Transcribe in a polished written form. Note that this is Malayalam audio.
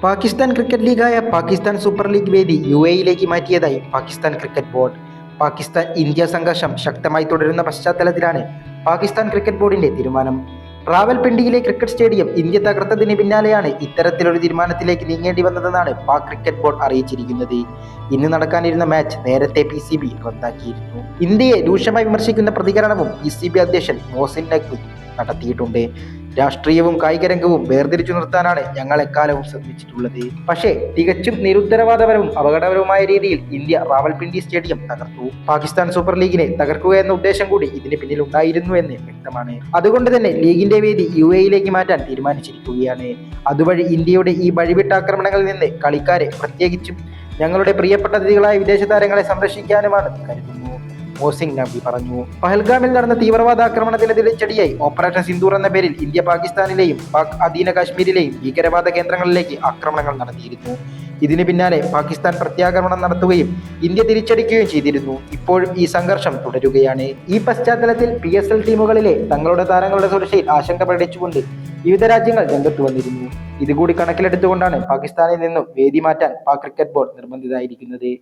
പാകിസ്ഥാൻ ക്രിക്കറ്റ് ലീഗായ പാകിസ്ഥാൻ സൂപ്പർ ലീഗ് വേദി UAE-യിലേക്ക് മാറ്റിയതായി Pakistan cricket board. Pakistan India സംഘർഷം ശക്തമായി തുടരുന്ന പശ്ചാത്തലത്തിലാണ് പാകിസ്ഥാൻ ക്രിക്കറ്റ് ബോർഡിന്റെ തീരുമാനം. റാവൽപിണ്ടിയിലെ ക്രിക്കറ്റ് സ്റ്റേഡിയം ഇന്ത്യ തകർത്തതിന് പിന്നാലെയാണ് ഇത്തരത്തിലൊരു തീരുമാനത്തിലേക്ക് നീങ്ങേണ്ടി വന്നതെന്നാണ് പാക് ക്രിക്കറ്റ് ബോർഡ് അറിയിച്ചിരിക്കുന്നത്. ഇന്ന് നടക്കാനിരുന്ന മാച്ച് നേരത്തെ PCB റദ്ദാക്കിയിരുന്നു. ഇന്ത്യയെ രൂക്ഷമായി വിമർശിക്കുന്ന പ്രതികരണവും PCB അധ്യക്ഷൻ മോസിൻ നഖ്വി നടത്തിയിട്ടുണ്ട്. രാഷ്ട്രീയവും കായിക രംഗവും വേർതിരിച്ചു നിർത്താനാണ് ഞങ്ങൾ എക്കാലവും ശ്രമിച്ചിട്ടുള്ളത്. പക്ഷേ തികച്ചും നിരുത്തരവാദപരവും അപകടകരവുമായ രീതിയിൽ ഇന്ത്യ റാവൽപിണ്ടി സ്റ്റേഡിയം തകർത്തു. പാകിസ്ഥാൻ സൂപ്പർ ലീഗിനെ തകർക്കുക എന്ന ഉദ്ദേശം കൂടി ഇതിന് പിന്നിൽ ഉണ്ടായിരുന്നു എന്ന് വ്യക്തമാണ്. അതുകൊണ്ട് തന്നെ ലീഗിന്റെ വേദി UAE-യിലേക്ക് മാറ്റാൻ തീരുമാനിച്ചിരിക്കുകയാണ്. അതുവഴി ഇന്ത്യയുടെ ഈ വഴിവിട്ട ആക്രമണങ്ങളിൽ നിന്ന് കളിക്കാരെ, പ്രത്യേകിച്ചും ഞങ്ങളുടെ പ്രിയപ്പെട്ട അതിഥികളായ വിദേശ താരങ്ങളെ സംരക്ഷിക്കാനുമാണ് കരുതുന്നു, മോസിൻ നഖ്വി പറഞ്ഞു. പഹൽഗാമിൽ നടന്ന തീവ്രവാദ ആക്രമണത്തിന് തിരിച്ചടിയായി ഓപ്പറേഷൻ സിന്ദൂർ എന്ന പേരിൽ ഇന്ത്യ പാകിസ്ഥാനിലെയും പാക് അധീന കാശ്മീരിലെയും ഭീകരവാദ കേന്ദ്രങ്ങളിലേക്ക് ആക്രമണങ്ങൾ നടത്തിയിരുന്നു. ഇതിന് പിന്നാലെ പാകിസ്ഥാൻ പ്രത്യാക്രമണം നടത്തുകയും ഇന്ത്യ തിരിച്ചടിക്കുകയും ചെയ്തിരുന്നു. ഇപ്പോഴും ഈ സംഘർഷം തുടരുകയാണ്. ഈ പശ്ചാത്തലത്തിൽ PSL ടീമുകളിലെ തങ്ങളുടെ താരങ്ങളുടെ സുരക്ഷയിൽ ആശങ്ക പ്രകടിച്ചുകൊണ്ട് വിവിധ രാജ്യങ്ങൾ രംഗത്ത് വന്നിരുന്നു. ഇതുകൂടി കണക്കിലെടുത്തുകൊണ്ടാണ് പാകിസ്ഥാനിൽ നിന്നും വേദി മാറ്റാൻ പാക് ക്രിക്കറ്റ് ബോർഡ് നിർബന്ധിതരായിരിക്കുന്നത്.